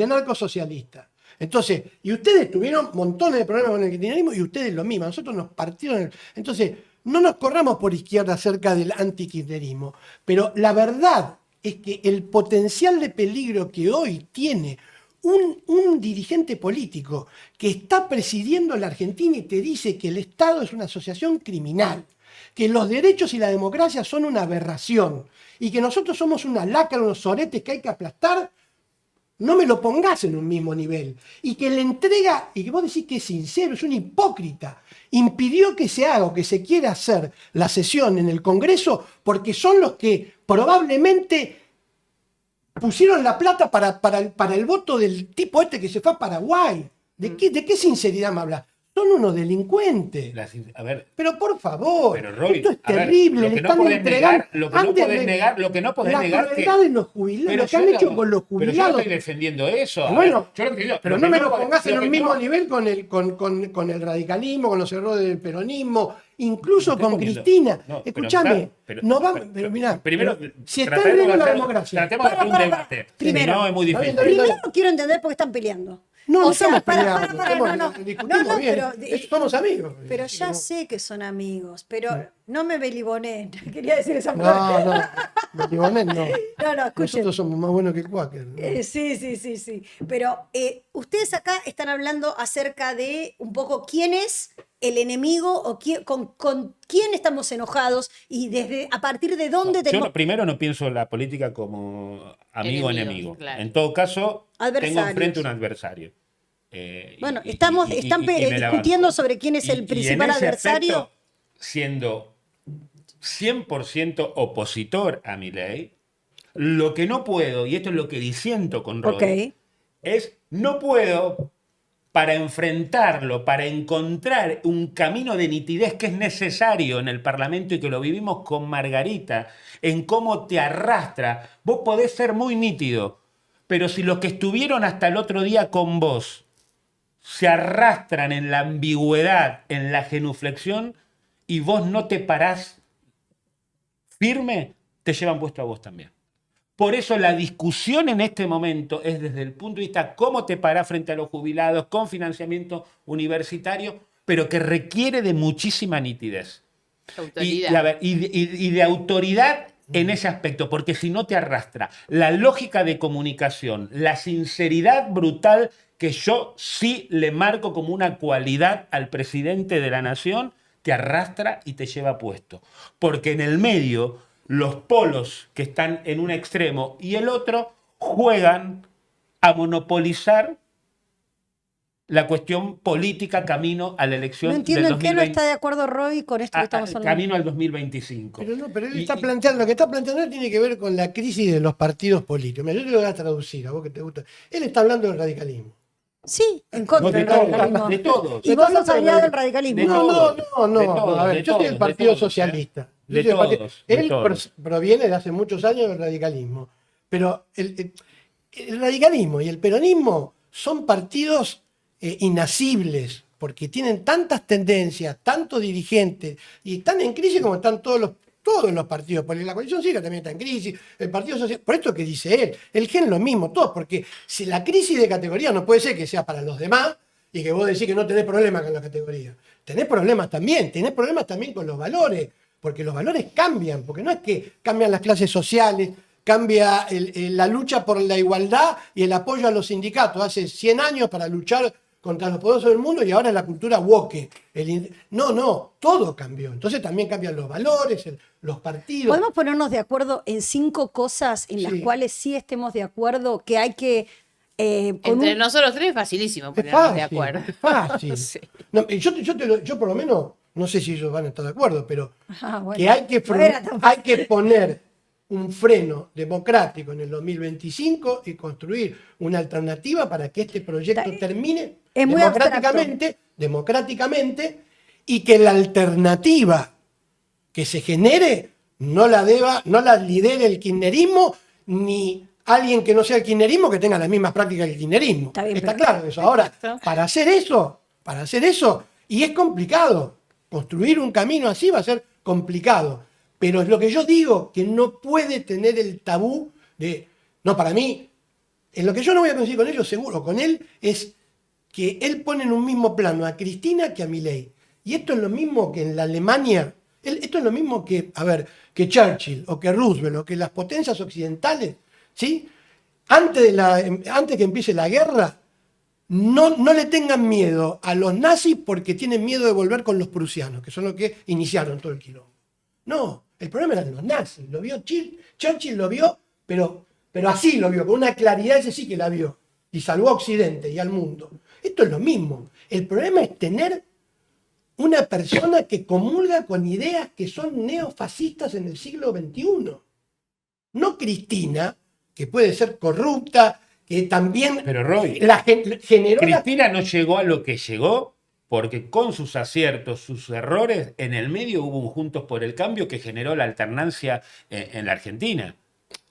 narcosocialista. Entonces, y ustedes tuvieron montones de problemas con el kirchnerismo y ustedes lo mismo. Nosotros nos partieron. Entonces, no nos corramos por izquierda acerca del antikirchnerismo. Pero la verdad es que el potencial de peligro que hoy tiene un dirigente político que está presidiendo la Argentina y te dice que el Estado es una asociación criminal, que los derechos y la democracia son una aberración y que nosotros somos una lacra, unos soretes que hay que aplastar, no me lo pongas en un mismo nivel. Y que le entrega, y que vos decís que es sincero, es un hipócrita, impidió que se haga o que se quiera hacer la sesión en el Congreso porque son los que probablemente pusieron la plata para el voto del tipo este que se fue a Paraguay. ¿De qué sinceridad me habla? Son unos delincuentes. A ver, pero por favor, pero Roy, esto es a ver, terrible. lo Le que no están podés entregando. negar, lo que no podés negar, lo que no podés negar la que. crueldad de los jubilados, lo que han hecho con los Pero yo no jubilados. estoy defendiendo eso. Bueno, yo lo que digo, pero lo no que me lo podés- pongas en lo un que mismo no- nivel con el radicalismo, con los errores del peronismo, incluso No estoy con poniendo- Cristina. no, pero Escúchame, está- pero- no va, pero- pero mirá, primero, si está en riesgo la democracia. Tratemos de hacer un Para. debate. Primero. Si no, es muy Está bien, difícil. está bien. Primero quiero entender por qué están peleando. No, no O sea, estamos para, peleando, no. discutimos No, bien. pero- Somos amigos. Pero ya No. sé que son amigos, pero no me beliboné. Quería decir esa No, palabra. no, Tibonet no. No, escuchen. Nosotros somos más buenos que el Quaker. ¿no? Sí. Pero ustedes acá están hablando acerca de un poco quién es el enemigo o con quién estamos enojados y a partir de dónde Yo tenemos. primero no pienso la política como amigo o Enemigos, enemigo. claro. En todo caso, tengo Adversarios. enfrente un adversario. Bueno, Están discutiendo sobre quién es el principal adversario. Siendo 100% opositor a Milei, lo que no puedo, y esto es lo que disiento con Roy, Ok. es no puedo, para enfrentarlo, para encontrar un camino de nitidez que es necesario en el Parlamento y que lo vivimos con Margarita, en cómo te arrastra. Vos podés ser muy nítido, pero si los que estuvieron hasta el otro día con vos se arrastran en la ambigüedad, en la genuflexión, y vos no te parás firme, te llevan puesto a vos también. Por eso la discusión en este momento es desde el punto de vista cómo te parás frente a los jubilados, con financiamiento universitario, pero que requiere de muchísima nitidez. Autoridad. Y, a ver, y de autoridad en ese aspecto, porque si no te arrastra. La lógica de comunicación, la sinceridad brutal que yo sí le marco como una cualidad al presidente de la nación, te arrastra y te lleva puesto. Porque en el medio, los polos que están en un extremo y el otro juegan a monopolizar la cuestión política camino a la elección No entiendo del en qué no 2020. está de acuerdo Roy con esto que estamos hablando. Camino al 2025. Pero no, pero él Y- está y- planteando, lo que está planteando él tiene que ver con la crisis de los partidos políticos. Mira, yo te lo voy a traducir, a vos que te gusta. Él está hablando del radicalismo. Sí, en contra No, de del todos, radicalismo. de todos. Y vos sos aliado del radicalismo. De No, todos, no. de todos, A ver, de yo soy todos, del de Partido todos, Socialista. Yo De soy del partido- todos, de Él todos. proviene de hace muchos años del radicalismo. Pero el radicalismo y el peronismo son partidos inasibles, porque tienen tantas tendencias, tantos dirigentes, y están en crisis como están todos los partidos. Porque la coalición cívica también está en crisis, el Partido Social, por esto que dice él, el gen lo mismo, todos, porque si la crisis de categoría no puede ser que sea para los demás y que vos decís que no tenés problemas con la categoría. Tenés problemas también con los valores, porque los valores cambian, porque no es que cambian las clases sociales, cambia la lucha por la igualdad y el apoyo a los sindicatos. Hace 100 años para luchar contra los poderosos del mundo y ahora es la cultura woke. No, todo cambió. Entonces también cambian los valores, los partidos. ¿Podemos ponernos de acuerdo en 5 cosas en las Sí. cuales sí estemos de acuerdo que hay que... con Entre un- nosotros tres es facilísimo Es ponernos fácil, de acuerdo. es fácil. Sí. No, yo por lo menos, no sé si ellos van a estar de acuerdo, pero Ah, bueno. que hay que, No era tan hay que poner un freno democrático en el 2025 y construir una alternativa para que este proyecto termine es muy democráticamente y que la alternativa que se genere no la lidere el kirchnerismo ni alguien que no sea el kirchnerismo que tenga las mismas prácticas que el kirchnerismo. Está bien, Está pero- claro eso. Ahora, Perfecto. para hacer eso, y es complicado, construir un camino así va a ser complicado, pero es lo que yo digo, que no puede tener el tabú de, no, para mí, en lo que yo no voy a conseguir con ellos, seguro, con él, es que él pone en un mismo plano a Cristina que a Milei. Y esto es lo mismo que en la Alemania, esto es lo mismo que, a ver, que Churchill o que Roosevelt o que las potencias occidentales, ¿sí? Antes que empiece la guerra, no le tengan miedo a los nazis porque tienen miedo de volver con los prusianos, que son los que iniciaron todo el quilombo. No, el problema eran los nazis. Lo vio Churchill, lo vio, pero así lo vio, con una claridad, ese sí que la vio. Y salvó a Occidente y al mundo. Esto es lo mismo. El problema es tener una persona que comulga con ideas que son neofascistas en el siglo XXI. No Cristina, que puede ser corrupta, que también Pero Roy, generó Cristina no llegó a lo que llegó porque con sus aciertos, sus errores, en el medio hubo un Juntos por el Cambio que generó la alternancia en la Argentina.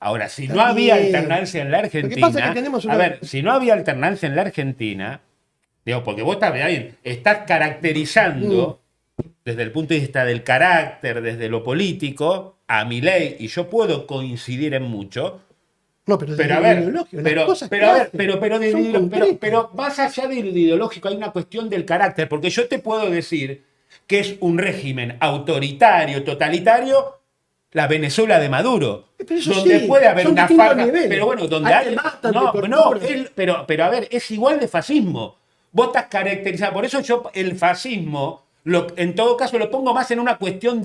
Ahora, si no había alternancia en la Argentina, a ver, si no había alternancia en la Argentina, digo, porque vos también estás caracterizando desde el punto de vista del carácter, desde lo político, a Milei, y yo puedo coincidir en mucho. No, pero a ver, pero más allá de lo ideológico hay una cuestión del carácter, porque yo te puedo decir que es un régimen autoritario, totalitario, la Venezuela de Maduro, donde sí, puede haber una farra, pero bueno, donde hay pero a ver, es igual de fascismo. Vos estás caracterizado, por eso yo el fascismo, en todo caso lo pongo más en una cuestión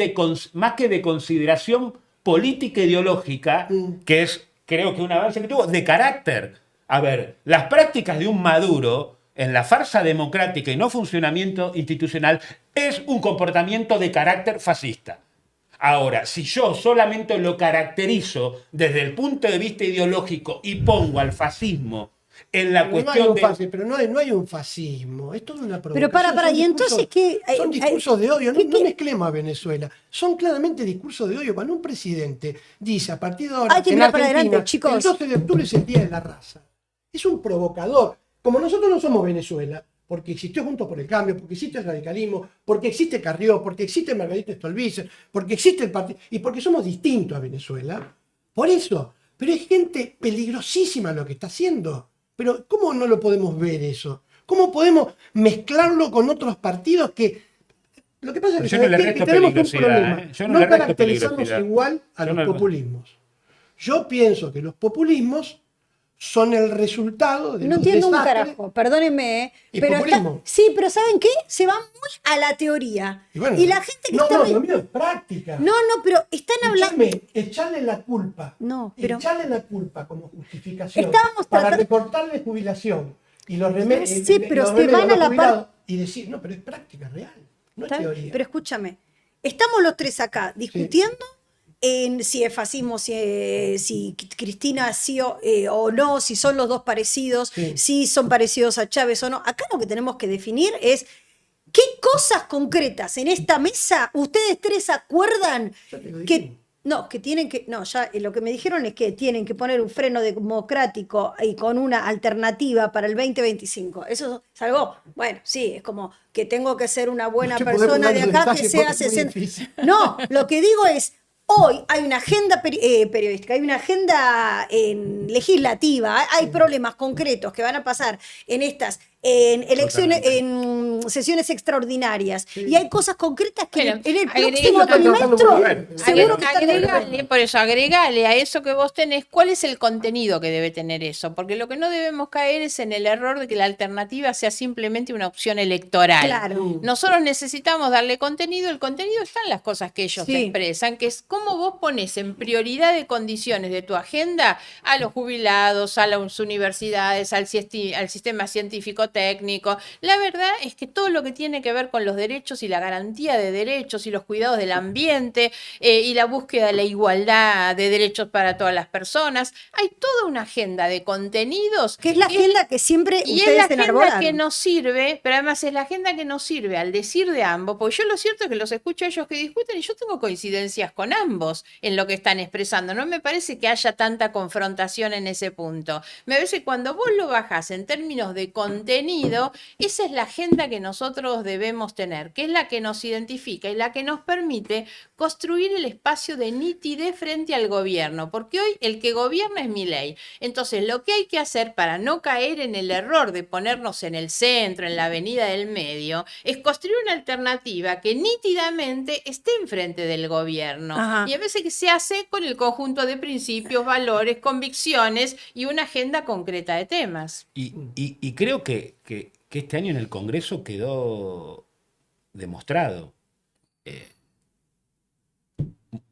más que de consideración política ideológica, que es creo que un avance que tuvo, de carácter. A ver, las prácticas de un Maduro en la farsa democrática y no funcionamiento institucional es un comportamiento de carácter fascista. Ahora, si yo solamente lo caracterizo desde el punto de vista ideológico y pongo al fascismo en la cuestión pero no hay un fascismo, es toda una provocación. Pero para, y entonces ¿qué? Son discursos de odio, no mezclemos a Venezuela. Son claramente discursos de odio. Cuando un presidente dice a partir de ahora hay que en mirar para Argentina, adelante, chicos. el 12 de octubre es el Día de la Raza. Es un provocador. Como nosotros no somos Venezuela, porque existió Juntos por el Cambio, porque existe el radicalismo, porque existe Carrió, porque existe Margarito Stolbizer, porque existe el partido, y porque somos distintos a Venezuela. Por eso. Pero es gente peligrosísima lo que está haciendo. Pero ¿cómo no lo podemos ver eso? ¿Cómo podemos mezclarlo con otros partidos que... Lo que pasa es que tenemos un problema. No caracterizamos igual a los populismos. Yo pienso que los populismos son el resultado de no entiendo un carajo, perdónenme, pero sí, pero ¿saben qué? Se van muy a la teoría. Y la gente que está... No, lo mío es práctica. No, pero están hablando... Echarle la culpa. No, pero... Echarle la culpa como justificación para recortarle jubilación y los remedios... Sí, pero se van a la parte... Y decir, no, pero es práctica real, no es teoría. Pero escúchame, estamos los tres acá discutiendo... en si es fascismo, si Cristina sí o no, si son los dos parecidos, si son parecidos a Chávez o no. Acá lo que tenemos que definir es qué cosas concretas en esta mesa ustedes tres acuerdan que tienen que... No, ya lo que me dijeron es que tienen que poner un freno democrático y con una alternativa para el 2025. Eso es algo, bueno, sí, es como que tengo que ser una buena persona de acá que sea 60... No, lo que digo es... Hoy hay una agenda periodística, hay una agenda legislativa, hay problemas concretos que van a pasar en estas elecciones, en sesiones extraordinarias, y hay cosas concretas que en el próximo trimestre seguro que agregale a eso que vos tenés, ¿cuál es el contenido que debe tener eso? Porque lo que no debemos caer es en el error de que la alternativa sea simplemente una opción electoral. Claro. Nosotros necesitamos darle contenido, el contenido está en las cosas que ellos expresan, que es cómo vos pones en prioridad de condiciones de tu agenda a los jubilados, a las universidades, al sistema científico técnico. La verdad es que todo lo que tiene que ver con los derechos y la garantía de derechos y los cuidados del ambiente y la búsqueda de la igualdad de derechos para todas las personas, hay toda una agenda de contenidos. Que es la agenda que siempre y ustedes es la enarbolan. agenda que nos sirve, pero además es la agenda que nos sirve al decir de ambos, porque yo lo cierto es que los escucho a ellos que discuten y yo tengo coincidencias con ambos en lo que están expresando. No me parece que haya tanta confrontación en ese punto. Me parece que cuando vos lo bajás en términos de contenido, bienvenido, esa es la agenda que nosotros debemos tener, que es la que nos identifica y la que nos permite construir el espacio de nitidez frente al gobierno, porque hoy el que gobierna es Milei. Entonces, lo que hay que hacer para no caer en el error de ponernos en el centro, en la avenida del medio, es construir una alternativa que nítidamente esté enfrente del gobierno. Ajá. Y a veces que se hace con el conjunto de principios, valores, convicciones y una agenda concreta de temas. Y creo que este año en el Congreso quedó demostrado.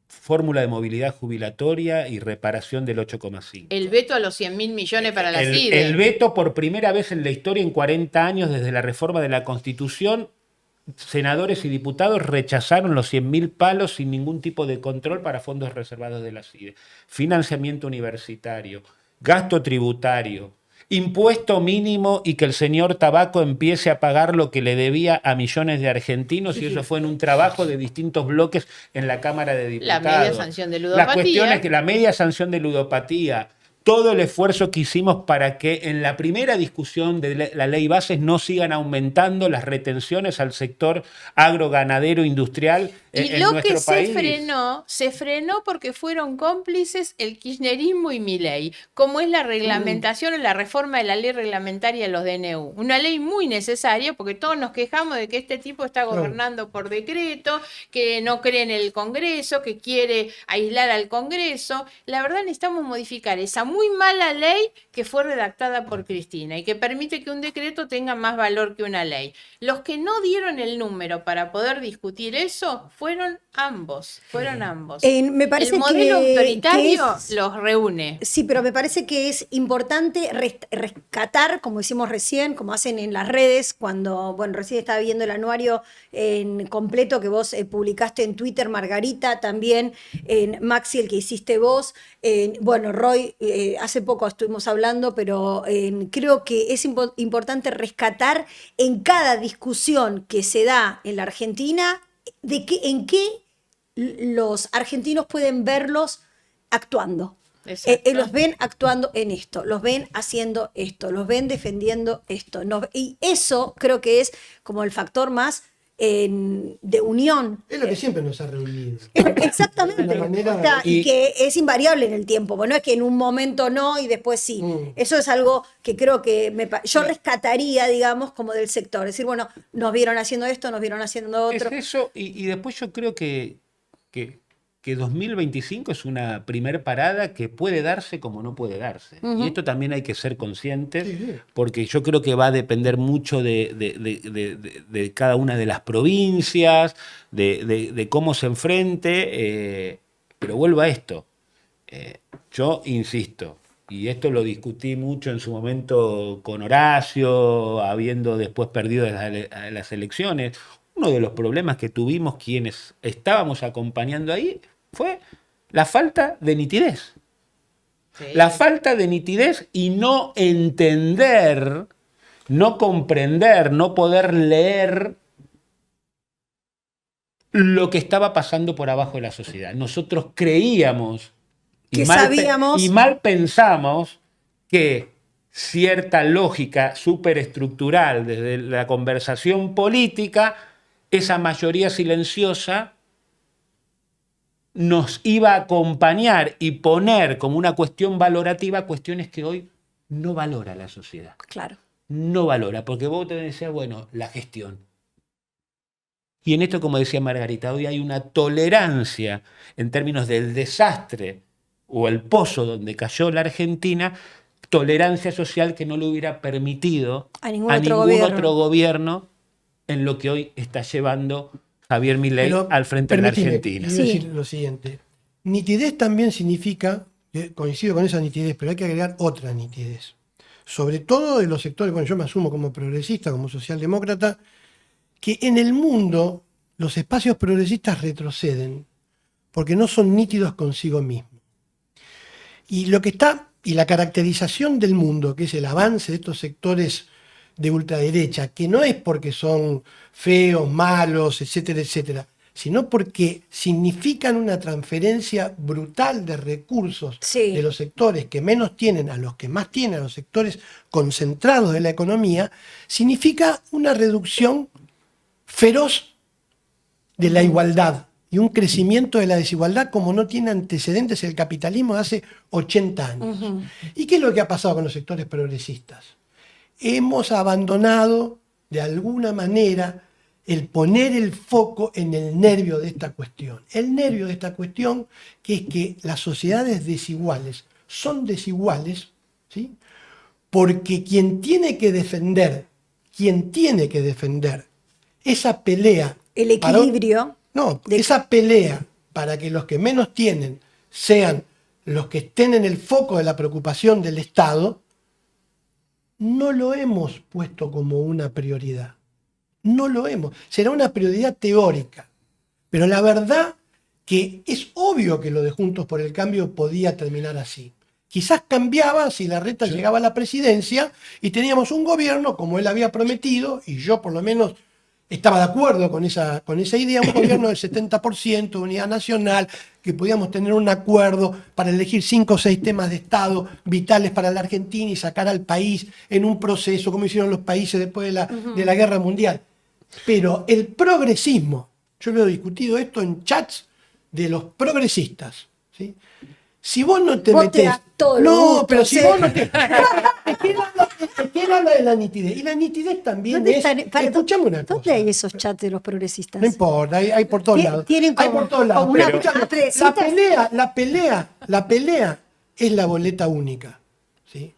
Fórmula de movilidad jubilatoria y reparación del 8,5. El veto a los 100.000 millones para la CIDE. El veto por primera vez en la historia en 40 años desde la reforma de la Constitución, senadores y diputados rechazaron los 100.000 palos sin ningún tipo de control para fondos reservados de la CIDE. Financiamiento universitario, gasto tributario, impuesto mínimo y que el señor Tabaco empiece a pagar lo que le debía a millones de argentinos, y eso fue en un trabajo de distintos bloques en la Cámara de Diputados. La media sanción de ludopatía. La cuestión es que la media sanción de ludopatía, todo el esfuerzo que hicimos para que en la primera discusión de la ley bases no sigan aumentando las retenciones al sector agroganadero industrial en lo nuestro que país. se frenó porque fueron cómplices el kirchnerismo y Milei, como es la reglamentación o la reforma de la ley reglamentaria de los DNU. Una ley muy necesaria porque todos nos quejamos de que este tipo está gobernando por decreto, que no cree en el Congreso, que quiere aislar al Congreso. La verdad necesitamos modificar esa muy mala ley que fue redactada por Cristina y que permite que un decreto tenga más valor que una ley. Los que no dieron el número para poder discutir eso fueron ambos. Me parece el modelo autoritario que los reúne. Sí, pero me parece que es importante rescatar, como hicimos recién, como hacen en las redes, cuando, bueno, recién estaba viendo el anuario en completo que vos publicaste en Twitter, Margarita, también en Maxi, el que hiciste vos, bueno, Roy, hace poco estuvimos hablando, pero creo que es importante rescatar en cada discusión que se da en la Argentina, en qué los argentinos pueden verlos actuando. Los ven actuando en esto, los ven haciendo esto, los ven defendiendo esto. Y eso creo que es como el factor más de unión. Es lo que siempre nos ha reunido. Exactamente. Y que es invariable en el tiempo. Bueno, no es que en un momento no y después sí. Eso es algo que creo que yo rescataría, digamos, como del sector. Es decir, bueno, nos vieron haciendo esto, nos vieron haciendo otro. Es eso, y después yo creo que 2025 es una primer parada que puede darse como no puede darse. Y esto también hay que ser conscientes, porque yo creo que va a depender mucho de cada una de las provincias, de cómo se enfrente, pero vuelvo a esto. Yo insisto, y esto lo discutí mucho en su momento con Horacio, habiendo después perdido las elecciones. Uno de los problemas que tuvimos quienes estábamos acompañando ahí fue la falta de nitidez. Sí. La falta de nitidez y no entender, no comprender, no poder leer lo que estaba pasando por abajo de la sociedad. Nosotros creíamos y mal pensamos que cierta lógica superestructural desde la conversación política, esa mayoría silenciosa nos iba a acompañar y poner como una cuestión valorativa cuestiones que hoy no valora la sociedad. Claro. No valora, porque vos te decías, bueno, la gestión. Y en esto, como decía Margarita, hoy hay una tolerancia en términos del desastre o el pozo donde cayó la Argentina, tolerancia social que no le hubiera permitido a ningún otro gobierno en lo que hoy está llevando Javier Milei al frente de la Argentina. Quiero decir lo siguiente. Nitidez también significa, coincido con esa nitidez, pero hay que agregar otra nitidez. Sobre todo de los sectores, bueno, yo me asumo como progresista, como socialdemócrata, que en el mundo los espacios progresistas retroceden porque no son nítidos consigo mismos. Y la caracterización del mundo, que es el avance de estos sectores de ultraderecha, que no es porque son feos, malos, etcétera, etcétera, sino porque significan una transferencia brutal de recursos Sí. de los sectores que menos tienen a los que más tienen, a los sectores concentrados de la economía, significa una reducción feroz de la igualdad y un crecimiento de la desigualdad como no tiene antecedentes el capitalismo de hace 80 años. ¿Y qué es lo que ha pasado con los sectores progresistas? Hemos abandonado de alguna manera el poner el foco en el nervio de esta cuestión. El nervio de esta cuestión, que es que las sociedades desiguales son desiguales, ¿sí? Porque quien tiene que defender esa pelea, El equilibrio. esa pelea para que los que menos tienen sean los que estén en el foco de la preocupación del Estado, no lo hemos puesto como una prioridad. No lo hemos. Será una prioridad teórica. Pero la verdad que es obvio que lo de Juntos por el Cambio podía terminar así. Quizás cambiaba si Larreta llegaba a la presidencia y teníamos un gobierno, como él había prometido, y yo por lo menos estaba de acuerdo con esa idea, un gobierno del 70% de unidad nacional, que podíamos tener un acuerdo para elegir 5 o 6 temas de Estado vitales para la Argentina y sacar al país en un proceso, como hicieron los países después de la Guerra Mundial. Pero el progresismo, yo lo he discutido esto en chats de los progresistas, ¿sí? Si vos no te Vos te metés... das todo lo No, gusto, pero si sí. vos no te... Es que él habla de la nitidez. Y la nitidez también ¿Dónde es... están? Para, Escuchame una ¿dónde cosa. hay esos chats de los progresistas? No importa, hay por todos lados. Tienen Hay como- por todos lados. como una- Pero escuchame, trencitas. la pelea es la boleta única, ¿sí?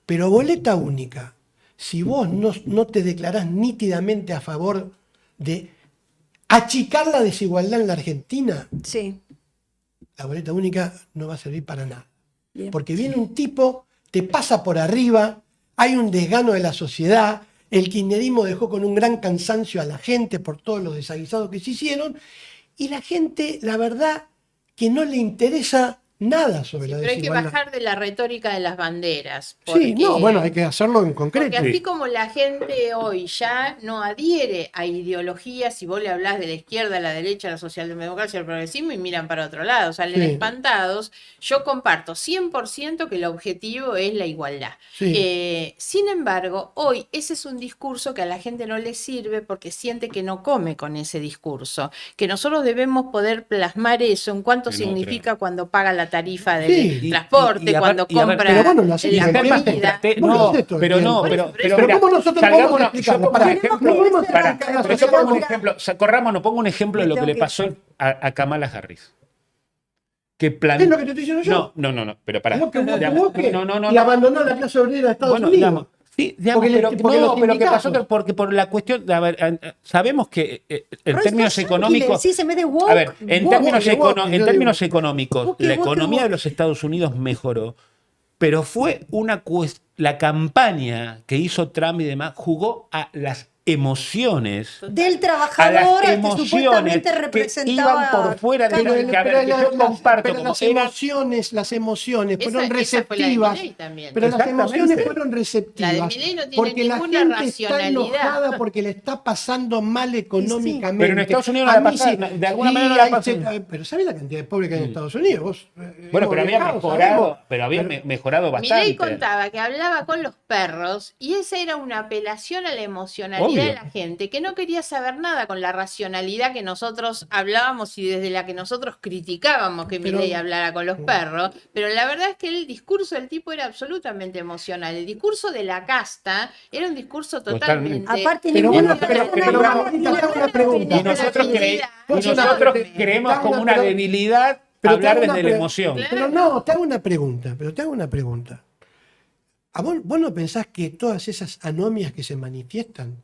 Pero boleta única, si vos no te declarás nítidamente a favor de achicar la desigualdad en la Argentina, Sí. la boleta única no va a servir para nada. Bien. Porque viene un tipo, te pasa por arriba, hay un desgano de la sociedad, el kirchnerismo dejó con un gran cansancio a la gente por todos los desaguisados que se hicieron, y la gente, la verdad, que no le interesa nada sobre la Pero hay que desigualdad. bajar de la retórica de las banderas. Sí, no, porque- bueno, hay que hacerlo en Porque concreto. así como la gente hoy ya no adhiere a ideologías, si vos le hablás de la izquierda, a la derecha, a la socialdemocracia, al progresismo y miran para otro lado, salen Sí. espantados, yo comparto 100% que el objetivo es la igualdad. Sí. Sin embargo, hoy ese es un discurso que a la gente no le sirve porque siente que no come con ese discurso, que nosotros debemos poder plasmar eso en cuánto En significa cuando paga la tarifa del Sí. transporte, Y cuando aparte- y a ver, compra pero bueno, lo haces la bien. comida. Vos lo No, haces todo el pero tiempo. no, pero Pero mira, ¿cómo nosotros podemos salgámonos- explicarlo? yo pongo Pará, un ejemplo, no podemos pará, arrancar la pero yo pongo un sociedad. ejemplo, corramos, no pongo un ejemplo de Me lo que tengo le que- pasó a Kamala Harris. Que ¿Es lo que te estoy diciendo yo? No, pero pará. ¿Vos que Digamos, no, y abandonó la clase obrera de Estados Bueno, Unidos? digamos, sí, digamos, Porque porque los pero que pasó sindicatos. porque por la cuestión, a ver, sabemos que en Pero términos esto económicos, Sí, se mete woke. a ver, en woke. términos, woke, yo en términos digo. económicos, Woke, la woke, economía de woke. los Estados Unidos mejoró, pero fue la campaña que hizo Trump y demás jugó a las emociones, Del a las trabajador al que emociones supuestamente que representaba. iban por fuera de Claro, lo que, a ver, que yo comparto pero como las era. emociones fueron Esa fue la de receptivas. Milei también. Pero las Exactamente. emociones fueron receptivas. La de Milei no tiene porque la ninguna gente está racionalidad. enojada porque le está pasando mal económicamente. Pero en Estados Unidos no A la mí pasa- sí, de alguna sí, manera no la hay pasa- cierta- Pero ¿sabes la cantidad de pobres que hay en Estados Unidos? Vos, Bueno, hemos pero había viajado, mejorado, sabemos. pero había mejorado bastante. Milei contaba que hablaba con los perros y esa era una apelación a la emocionalidad Obvio. de la gente, que no quería saber nada con la racionalidad que nosotros hablábamos y desde la que nosotros criticábamos que Pero- Milei hablara con los perros, pero la verdad es que el discurso del tipo era absolutamente emocional. El discurso de la casta era un discurso Totalmente. totalmente... Aparte, Pero ninguna bueno, pero persona una mala pregunta, tiene te hago una pregunta. Y nosotros, Vos nosotros una- creemos te- como te- una pero- debilidad Pero te hablar hago desde una la pre- emoción. Pero no, te hago una pregunta. ¿Vos no pensás que todas esas anomias que se manifiestan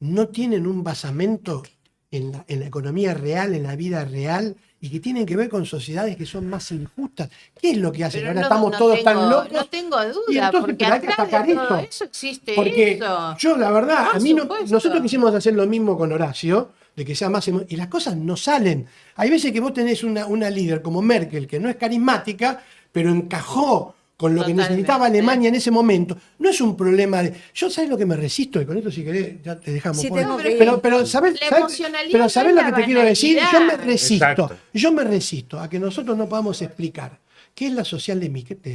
no tienen un basamento en la economía real, en la vida real, y que tienen que ver con sociedades que son más injustas? ¿Qué es lo que hacen? Pero Ahora no- estamos no todos tengo- tan locos. No tengo Y duda, entonces, porque pero hay que atrás de atacar todo esto. eso existe Porque eso. yo, la verdad, Por a mí no, supuesto. nosotros quisimos hacer lo mismo con Horacio, de que sea más... Y las cosas no salen. Hay veces que vos tenés una líder como Merkel, que no es carismática, pero encajó con lo que Totalmente. necesitaba Alemania en ese momento. No es un problema de... Yo, ¿sabes lo que me resisto? Y con esto, si querés, ya te dejamos. Sí, Porque- tengo que ir. pero ¿sabés, La sabés- emocionalidad pero ¿sabés no lo es que te la quiero decir? banalidad. Exacto. Yo me resisto a que nosotros no podamos explicar qué es la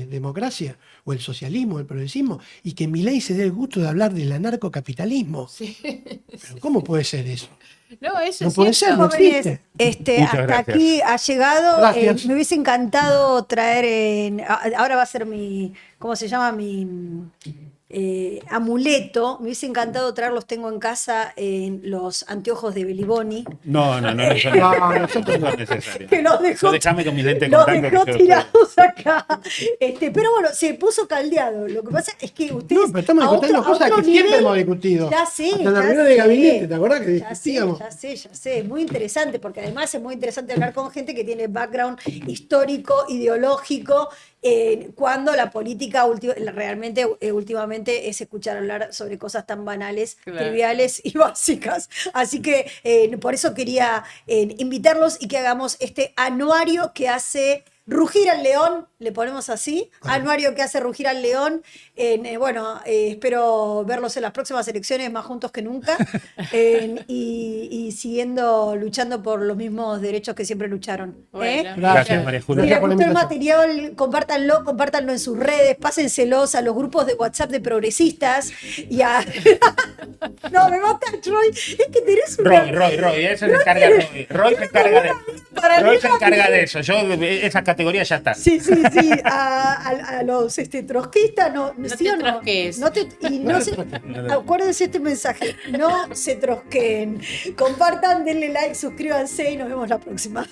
democracia o el socialismo, el progresismo, y que Milei se dé el gusto de hablar del anarcocapitalismo. Sí. Pero ¿cómo puede ser eso? No, eso No es puede cierto. ser, no Jóvenes, existe. Muchas hasta gracias. aquí ha llegado. Gracias. Me hubiese encantado traer ahora va a ser ¿cómo se llama? Amuleto. Me hubiese encantado traer, los tengo en casa, los anteojos de Beliboni. No, eso No, nosotros no es necesario. Que los dejó, Yo déjame con mi lente de los contacto. dejó que yo- tirados acá. Pero bueno, se puso caldeado. Lo que pasa es que ustedes. No, pero estamos a discutiendo otro- a cosas otro que siempre nivel- hemos discutido. Ya sé. Hasta en la ya reunión de sé. gabinete, ¿te acordás que Ya discutíamos? sé. Es muy interesante, porque además es muy interesante hablar con gente que tiene background histórico, ideológico, cuando la política realmente últimamente es escuchar hablar sobre cosas tan banales, Claro. triviales y básicas. Así que por eso quería invitarlos y que hagamos este anuario que hace rugir al león, le ponemos así, anuario que hace rugir al león. Espero verlos en las próximas elecciones más juntos que nunca, y siguiendo luchando por los mismos derechos que siempre lucharon. Bueno, Gracias, María Si Julia. les Gracias por la gustó el invitación. material, compártanlo en sus redes, pásenselos a los grupos de WhatsApp de progresistas y a... No, me mata Troy, es que tenés una... Roy, eso se encarga Roy. Roy se encarga de Para Roy se arriba, encarga de eso. Yo, esa categoría ya está. Sí, a los trotskistas, no No ¿sí te o no? trosques. Acuérdense este mensaje, no se trosquen, compartan, denle like, suscríbanse y nos vemos la próxima.